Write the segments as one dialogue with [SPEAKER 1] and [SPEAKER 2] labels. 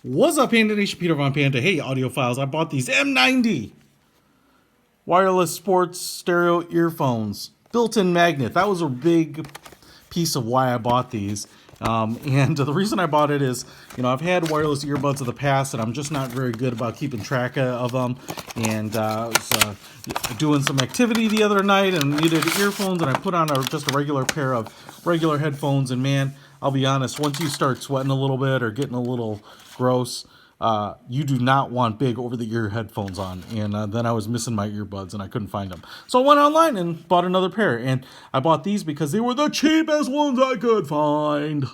[SPEAKER 1] What's up, Panda Nation? Peter Von Panda. Hey, audiophiles. I bought these M90 wireless sports stereo earphones. Built-in magnet. That was a big piece of why I bought these. And the reason I bought it is, I've had wireless earbuds in the past, and I'm just not very good about keeping track of them. And I was doing some activity the other night and needed earphones, and I put on just a regular pair of regular headphones. And man, I'll be honest, once you start sweating a little bit or getting a little gross, you do not want big over-the-ear headphones on. And then I was missing my earbuds and I couldn't find them. So I went online and bought another pair. And I bought these because they were the cheapest ones I could find.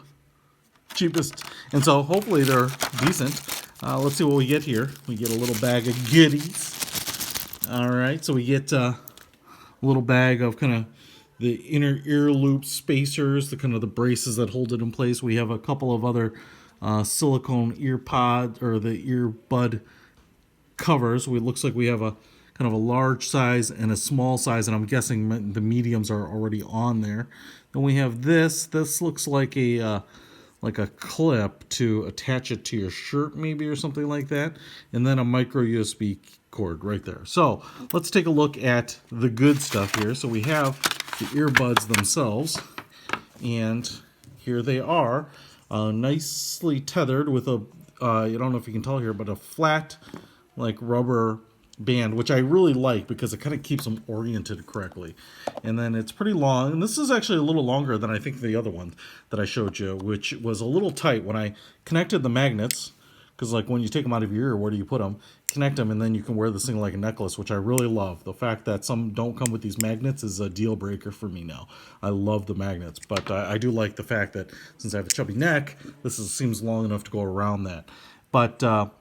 [SPEAKER 1] Cheapest. And so hopefully they're decent. Let's see what we get here. We get a little bag of goodies. All right, so we get a little bag of kind of the inner ear loop spacers, the kind of the braces that hold it in place. We have a couple of other silicone ear pods or the earbud covers. It looks like we have a kind of a large size and a small size, and I'm guessing the mediums are already on there. Then we have this. This looks like a clip to attach it to your shirt, maybe, or something like that. And then a micro USB cord right there. So let's take a look at the good stuff here. So we have the earbuds themselves, and here they are, nicely tethered with a I don't know if you can tell here, but a flat like rubber band, which I really like because it kind of keeps them oriented correctly. And then it's pretty long, and this is actually a little longer than I think the other one that I showed you, which was a little tight when I connected the magnets, because like when you take them out of your ear, where do you put them? Connect them, and then you can wear this thing like a necklace, which I really love. The fact that some don't come with these magnets is a deal breaker for me now. I love the magnets, but I do like the fact that since I have a chubby neck, seems long enough to go around that. But kind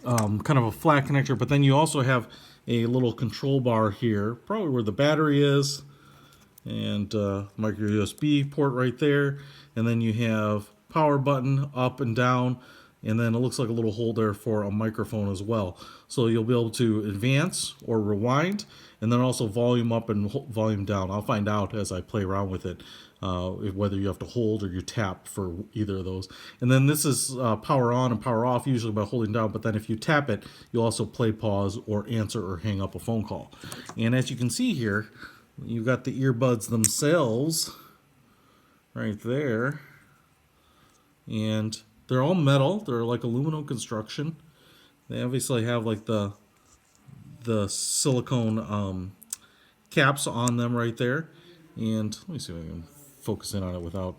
[SPEAKER 1] of a flat connector, but then you also have a little control bar here, probably where the battery is, and micro USB port right there, and then you have power button up and down, and then it looks like a little hole there for a microphone as well. So you'll be able to advance or rewind, and then also volume up and volume down. I'll find out as I play around with it whether you have to hold or you tap for either of those. And then this is power on and power off, usually by holding down, but then if you tap it, you'll also play, pause, or answer or hang up a phone call. And as you can see here, you've got the earbuds themselves right there, and they're all metal. They're like aluminum construction. They obviously have like the silicone caps on them right there. And let me see if I can focus in on it without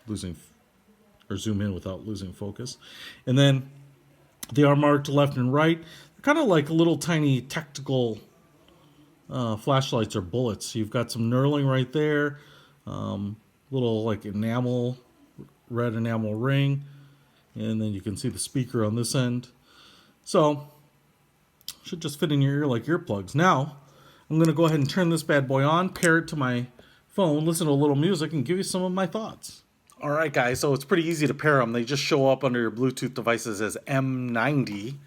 [SPEAKER 1] losing, or zoom in without losing focus. And then they are marked left and right. They're kind of like little tiny tactical flashlights or bullets. You've got some knurling right there, little like red enamel ring, and then you can see the speaker on this end. So should just fit in your ear like earplugs. Now I'm going to go ahead and turn this bad boy on, pair it to my phone, listen to a little music, and give you some of my thoughts. All right, guys, so it's pretty easy to pair them. They just show up under your Bluetooth devices as M90,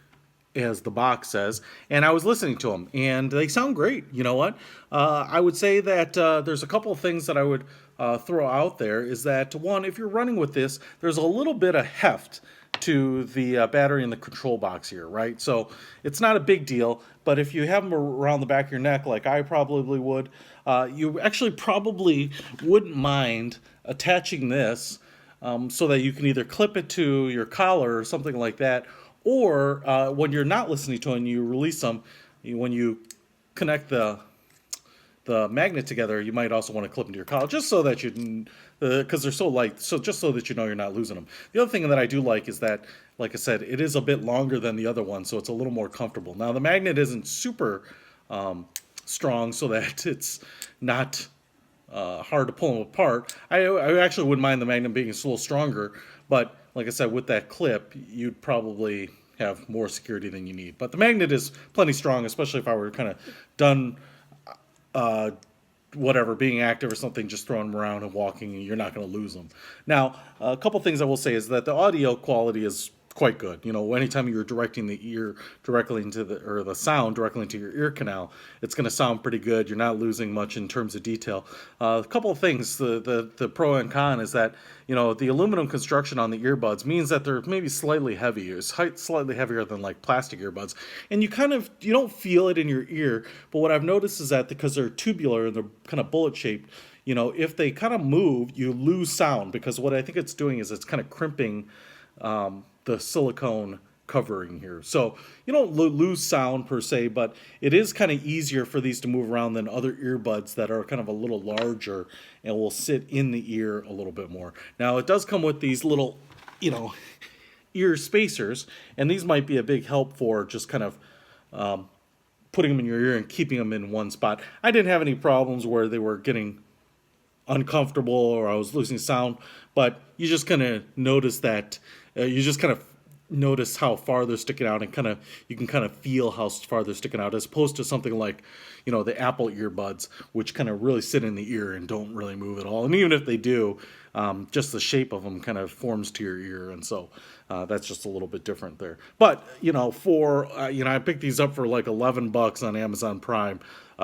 [SPEAKER 1] as the box says, and I was listening to them, and they sound great. You know what? I would say that there's a couple of things that I would throw out there. Is that, one, if you're running with this, there's a little bit of heft to the battery in the control box here, right? So it's not a big deal, but if you have them around the back of your neck, like I probably would, you actually probably wouldn't mind attaching this so that you can either clip it to your collar or something like that, or when you're not listening to it and you release them, when you connect the magnet together, you might also want to clip them to your collar, just so that you, because they're so light, so just so that you know you're not losing them. The other thing that I do like is that, like I said, it is a bit longer than the other one, so it's a little more comfortable. Now the magnet isn't super strong, so that it's not hard to pull them apart. I actually wouldn't mind the magnet being a little stronger, but like I said, with that clip, you'd probably have more security than you need. But the magnet is plenty strong, especially if I were kind of done being active or something, just throwing them around and walking, and you're not going to lose them. Now, a couple things I will say is that the audio quality is quite good. You know, anytime you're directing the ear directly into the sound directly into your ear canal, it's going to sound pretty good. You're not losing much in terms of detail. A couple of things, the pro and con is that, you know, the aluminum construction on the earbuds means that they're maybe slightly heavier, slightly heavier than like plastic earbuds, and you don't feel it in your ear. But what I've noticed is that because they're tubular and they're kind of bullet shaped, you know, if they kind of move, you lose sound, because what I think it's doing is it's kind of crimping the silicone covering here. So you don't lose sound per se, but it is kind of easier for these to move around than other earbuds that are kind of a little larger and will sit in the ear a little bit more. Now it does come with these little, you know, ear spacers, and these might be a big help for just kind of putting them in your ear and keeping them in one spot. I didn't have any problems where they were getting uncomfortable or I was losing sound, but you just kind of notice that you just kind of notice how far they're sticking out, and you can kind of feel how far they're sticking out, as opposed to something like, you know, the Apple earbuds, which kind of really sit in the ear and don't really move at all. And even if they do, just the shape of them kind of forms to your ear, and so that's just a little bit different there. But you know, I picked these up for like $11 on Amazon Prime.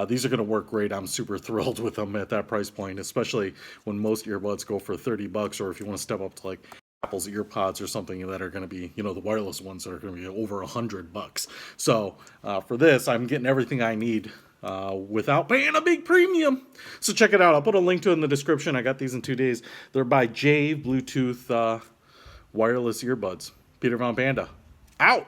[SPEAKER 1] These are going to work great. I'm super thrilled with them at that price point, especially when most earbuds go for $30, or if you want to step up to like Apple's EarPods or something that are going to be, you know, the wireless ones that are going to be over $100. So for this, I'm getting everything I need without paying a big premium. So check it out. I'll put a link to it in the description. I got these in 2 days. They're by Jave Bluetooth wireless earbuds. Peter Von Panda, out.